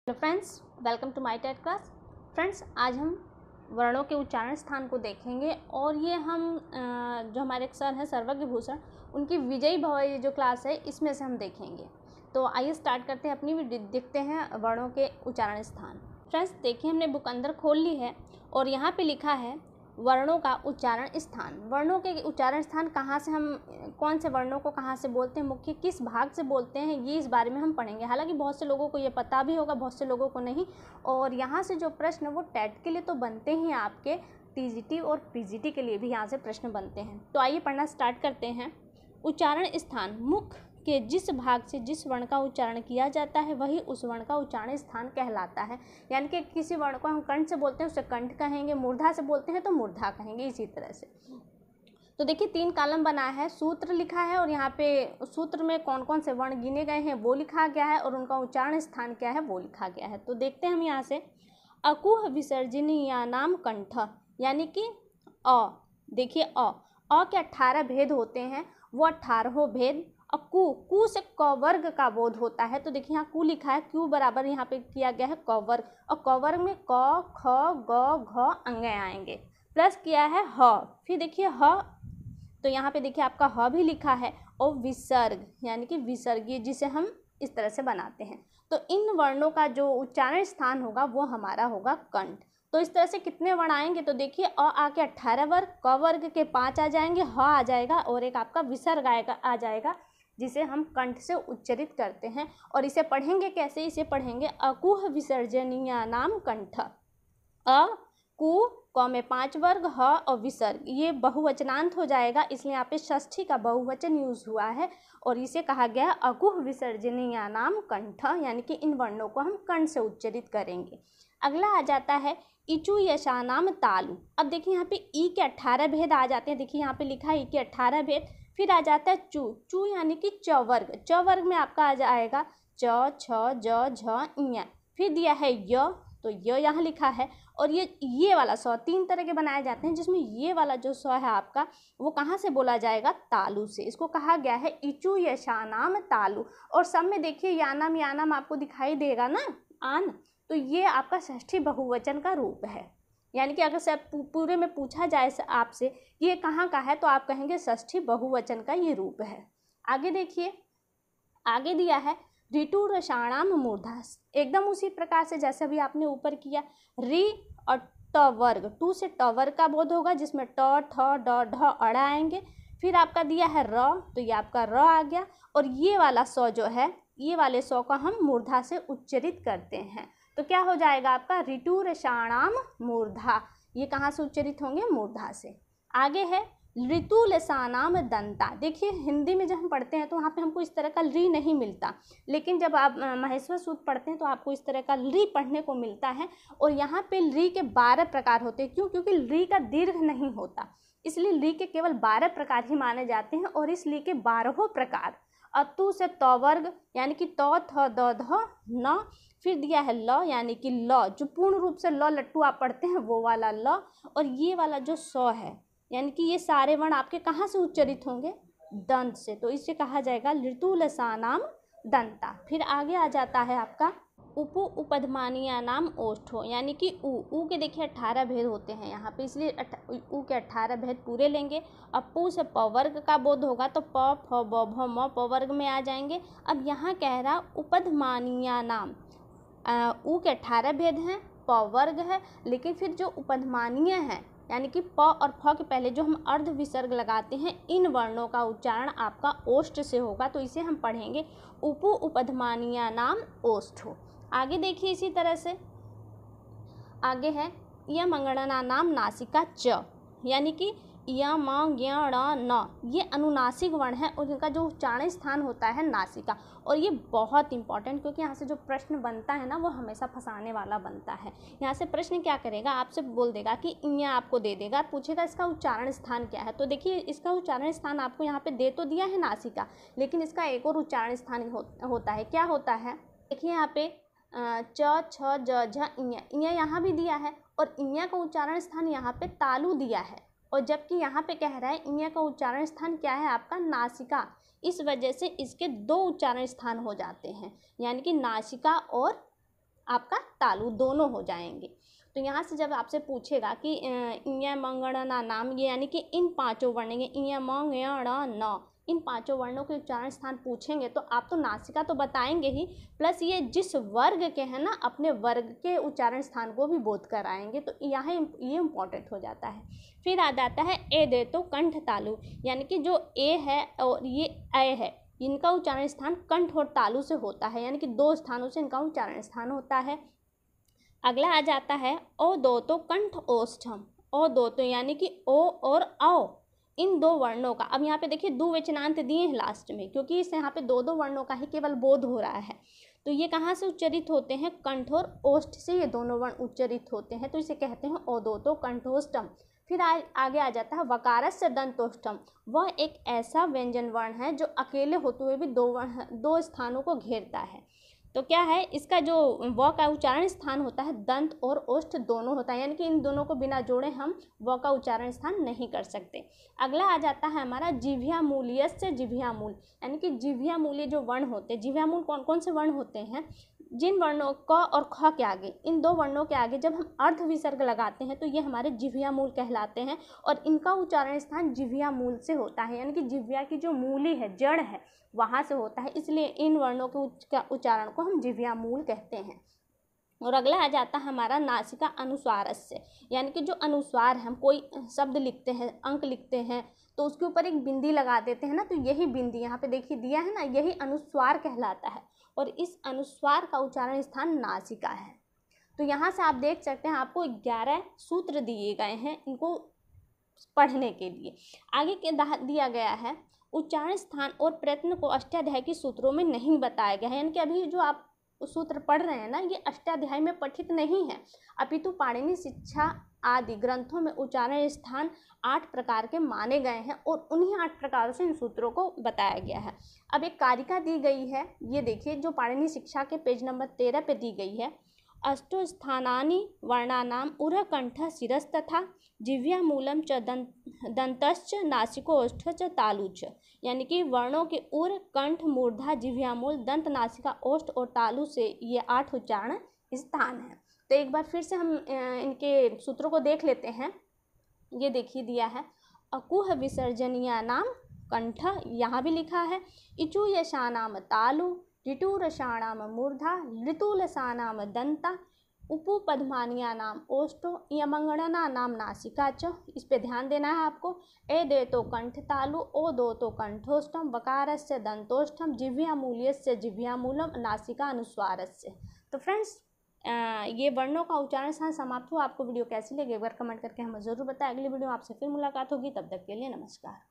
Hello friends, welcome to my TET class. Friends, आज हम वर्णों के उच्चारण स्थान को देखेंगे और ये हम जो हमारे सर हैं सर्वज्ञ भूषण, उनकी विजयी भव जो क्लास है इसमें से हम देखेंगे। तो आइए स्टार्ट करते हैं अपनी देखते हैं वर्णों के उच्चारण स्थान। फ्रेंड्स देखिए, हमने बुक अंदर खोल ली है और यहाँ पे लिखा है वर्णों का उच्चारण स्थान। वर्णों के उच्चारण स्थान कहाँ से, हम कौन से वर्णों को कहाँ से बोलते हैं, मुख्य किस भाग से बोलते हैं, ये इस बारे में हम पढ़ेंगे। हालांकि बहुत से लोगों को ये पता भी होगा, बहुत से लोगों को नहीं। और यहाँ से जो प्रश्न वो टेट के लिए तो बनते ही, आपके टीजीटी और पीजीटी के लिए भी यहाँ से प्रश्न बनते हैं। तो आइए पढ़ना स्टार्ट करते हैं। उच्चारण स्थान, मुख के जिस भाग से जिस वर्ण का उच्चारण किया जाता है वही उस वर्ण का उच्चारण स्थान कहलाता है। यानी कि किसी वर्ण को हम कंठ से बोलते हैं उसे कंठ कहेंगे, मूर्धा से बोलते हैं तो मूर्धा कहेंगे, इसी तरह से। तो देखिए 3 कॉलम बना है, सूत्र लिखा है और यहाँ पे सूत्र में कौन कौन से वर्ण गिने गए हैं वो लिखा गया है और उनका उच्चारण स्थान क्या है वो लिखा गया है। तो देखते हैं हम यहाँ से। अकुह विसर्जनीय नाम कंठ, यानी कि अ। देखिए अ के 18 भेद होते हैं, वो 18 भेद। कु से क वर्ग का बोध होता है। तो देखिए यहाँ कु लिखा है, क्यू बराबर यहाँ पे किया गया है क वर्ग, और क वर्ग में क ख ग घ अंग आएंगे, प्लस किया है ह। फिर देखिए ह, तो यहाँ पे देखिए आपका ह भी लिखा है, और विसर्ग यानी कि विसर्गीय, जिसे हम इस तरह से बनाते हैं। तो इन वर्णों का जो उच्चारण स्थान होगा वो हमारा होगा कंठ। तो इस तरह से कितने वर्ण आएंगे, तो देखिए अ आके 18 वर्ग, क वर्ग के 5 आ जाएंगे, ह आ जाएगा और एक आपका विसर्ग आ जाएगा, जिसे हम कंठ से उच्चरित करते हैं। और इसे पढ़ेंगे कैसे, इसे पढ़ेंगे अकुह विसर्जनीय नाम कंठ। अ कु, क में 5 वर्ग, ह और विसर्ग, ये बहुवचनांत हो जाएगा, इसलिए यहाँ पे षष्ठी का बहुवचन यूज हुआ है और इसे कहा गया है अकुह विसर्जनीय नाम कंठ, यानी कि इन वर्णों को हम कंठ से उच्चरित करेंगे। अगला आ जाता है इचु यशानाम तालु। अब देखिए यहाँ पे ई के 18 भेद आ जाते हैं। देखिए यहाँ पे लिखा है ई के 18 भेद। फिर आ जाता है चू यानी कि च वर्ग। च वर्ग में आपका आ जाएगा च, छ, ज, झ, ञ। फिर दिया है य, तो य यहाँ लिखा है। और ये वाला सौ 3 तरह के बनाए जाते हैं, जिसमें ये वाला जो सौ है आपका, वो कहाँ से बोला जाएगा, तालु से। इसको कहा गया है इचु यशानाम तालु। और सब में देखिए यानाम यानाम आपको दिखाई देगा ना, आन, तो ये आपका षष्ठी बहुवचन का रूप है। यानी कि अगर से पूरे में पूछा जाए आपसे ये कहाँ का है, तो आप कहेंगे षष्ठी बहुवचन का ये रूप है। आगे देखिए, आगे दिया है ऋतु रसाणाम मूर्धा, एकदम उसी प्रकार से जैसे अभी आपने ऊपर किया। रि और ट वर्ग, टू से ट वर्ग का बोध होगा, जिसमें ट, ठ, ड, ढ, अड़ आएंगे। फिर आपका दिया है र, तो ये आपका र आ गया। और ये वाला सौ जो है, ये वाले सौ का हम मूर्धा से उच्चरित करते हैं, तो क्या हो जाएगा आपका ऋतु रसाणाम मूर्धा। ये कहाँ से उच्चरित होंगे, मूर्धा से। आगे है ऋतु लसानाम दंता। देखिए हिंदी में जब हम पढ़ते हैं तो वहाँ पे हमको इस तरह का री नहीं मिलता, लेकिन जब आप महेश्वर सूत्र पढ़ते हैं तो आपको इस तरह का री पढ़ने को मिलता है। और यहाँ पे री के 12 प्रकार होते हैं। क्यों? क्योंकि री का दीर्घ नहीं होता, इसलिए री के केवल 12 प्रकार ही माने जाते हैं। और इस ली के 12 प्रकार, अतु से त वर्ग यानी कि त, थ, द, ध, न। फिर दिया है ल यानी कि ल, जो पूर्ण रूप से ल लट्टू आप पढ़ते हैं वो वाला ल। और ये वाला जो स है, यानी कि ये सारे वर्ण आपके कहाँ से उच्चरित होंगे, दंत से, तो इसे कहा जाएगा ऋतु लसानाम दंता। फिर आगे आ जाता है आपका उपु उपधमानीय नाम ओष्ठो, यानी कि ऊ के देखिए 18 भेद होते हैं यहाँ पे, इसलिए ऊ के 18 भेद पूरे लेंगे। अब पू से प वर्ग का बोध होगा, तो प, फ, ब, भ, म प वर्ग में आ जाएंगे। अब यहाँ कह रहा उपधमानीय नाम, ऊ के 18 भेद हैं, प वर्ग है, लेकिन फिर जो उपधमानीय है यानी कि प और फ के पहले जो हम अर्ध विसर्ग लगाते हैं, इन वर्णों का उच्चारण आपका ओष्ठ से होगा, तो इसे हम पढ़ेंगे उपु उपधमानीय नाम ओष्ठो। आगे देखिए इसी तरह से आगे है यमंगणना नाम नासिका च, यानी कि य म ज्ञ ण न, ये अनुनासिक वर्ण है और इनका जो उच्चारण स्थान होता है नासिका। और ये बहुत इंपॉर्टेंट, क्योंकि यहाँ से जो प्रश्न बनता है ना वो हमेशा फंसाने वाला बनता है। यहाँ से प्रश्न क्या करेगा, आपसे बोल देगा कि य आपको दे देगा, पूछेगा इसका उच्चारण स्थान क्या है। तो देखिए इसका उच्चारण स्थान आपको यहाँ पे दे तो दिया है नासिका, लेकिन इसका एक और उच्चारण स्थान होता है। क्या होता है, देखिए यहाँ पे च, छ, ज, झ, ञ यहाँ भी दिया है, और ञ का उच्चारण स्थान यहाँ पे तालु दिया है। और जबकि यहाँ पे कह रहा है ञ का उच्चारण स्थान क्या है आपका, नासिका। इस वजह से इसके 2 उच्चारण स्थान हो जाते हैं, यानी कि नासिका और आपका तालु दोनों हो जाएंगे। तो यहाँ से जब आपसे पूछेगा कि इया मंगणना नाम, ये यानी कि इन पांचों वर्णों के इया मंगण इन पांचों वर्णों के उच्चारण स्थान पूछेंगे तो आप तो नासिका तो बताएंगे ही, प्लस ये जिस वर्ग के हैं ना अपने वर्ग के उच्चारण स्थान को भी बोध कराएंगे। तो यहाँ ये इम्पोर्टेंट हो जाता है। फिर आ जाता है ए दे तो कंठ तालु, यानी कि जो ए है और ये ए है, इनका उच्चारण स्थान कंठ और तालु से होता है, यानी कि दो स्थानों से इनका उच्चारण स्थान होता है। अगला आ जाता है ओ दो तो कंठ ओष्ठम, ओ दो तो यानी कि ओ और औ, इन दो वर्णों का, अब यहाँ पे देखिए द्विवचनांत दिए हैं लास्ट में, क्योंकि इस यहाँ पे दो दो वर्णों का ही केवल बोध हो रहा है। तो ये कहाँ से उच्चरित होते हैं? कंठ और ओष्ठ से ये दोनों वर्ण उच्चरित होते हैं, तो इसे कहते हैं ओ दो तो कंठोष्टम। फिर आगे आ जाता है वकारस्य दंतोष्ठम, वह एक ऐसा व्यंजन वर्ण है जो अकेले होते हुए भी दो स्थानों को घेरता है। तो क्या है इसका जो व का उच्चारण स्थान होता है दंत और ओष्ठ दोनों होता है, यानी कि इन दोनों को बिना जोड़े हम व का उच्चारण स्थान नहीं कर सकते। अगला आ जाता है हमारा जिह्वा मूल्यस्य जिह्वा मूल, यानी कि जिह्वा मूल्य जो वर्ण होते हैं, जिह्वा मूल कौन कौन से वर्ण होते हैं? जिन वर्णों क और ख के आगे, इन दो वर्णों के आगे जब हम अर्ध विसर्ग लगाते हैं तो ये हमारे जिह्वा मूल कहलाते हैं, और इनका उच्चारण स्थान जिह्वा मूल से होता है, यानी कि जिह्वा की जो मूली है, जड़ है, वहाँ से होता है, इसलिए इन वर्णों के उच्चारण को हम जिह्वा मूल कहते हैं। और अगला आ जाता है हमारा नासिका अनुस्वारस्य, यानी कि जो अनुस्वार है, हम कोई शब्द लिखते हैं, अंक लिखते हैं, तो उसके ऊपर एक बिंदी लगा देते हैं ना, तो यही बिंदी यहाँ पे देखिए दिया है ना, यही अनुस्वार कहलाता है, और इस अनुस्वार का उच्चारण स्थान नासिका है। तो यहाँ से आप देख सकते हैं आपको 11 सूत्र दिए गए हैं इनको पढ़ने के लिए। आगे के दिया गया है उच्चारण स्थान और प्रयत्न को अष्टाध्यायी के सूत्रों में नहीं बताया गया है, यानी कि अभी जो आप सूत्र पढ़ रहे हैं ना, ये अष्टाध्यायी में पठित नहीं है, अपितु पाणिनि शिक्षा आदि ग्रंथों में उच्चारण स्थान 8 प्रकार के माने गए हैं, और उन्हीं 8 प्रकारों से इन सूत्रों को बताया गया है। अब एक कारिका दी गई है, ये देखिए, जो पाणिनि शिक्षा के पेज नंबर 13 पे दी गई है। अष्टो स्थानानि वर्णानाम उरकंठ शिरस्तथा जिह्वा मूलम च दंतश्च नासिकोष्ठ च तालुच, यानी कि वर्णों के उर, कंठ, मूर्धा, जिह्वा मूल, दंत, नासिका, ओष्ठ और तालु से ये 8 उच्चारण स्थान है। तो एक बार फिर से हम इनके सूत्रों को देख लेते हैं। ये देखिए दिया है अकुह विसर्जनीय नाम कंठ, यहाँ भी लिखा है इचु यशानाम तालु, ऋटुरसाणाम मूर्धा, ऋतुलसानाम दंता, उपपद्मानिया नाम ओष्ठो, यमंगणना नाम नासिका च। इस पे ध्यान देना है आपको। ए दे तो कंठ तालु, ओ दो तो कंठोष्ठम, वकारस्य दंतोष्ठम, जिह्वा मूल्यस्य जिह्वा मूलम, नासिका अनुस्वारस्य। तो फ्रेंड्स ये वर्णों का उच्चारण स्थान समाप्त हुआ। आपको वीडियो कैसी लगी एक बार कमेंट करके हमें ज़रूर बताएं। अगली वीडियो में आपसे फिर मुलाकात होगी, तब तक के लिए नमस्कार।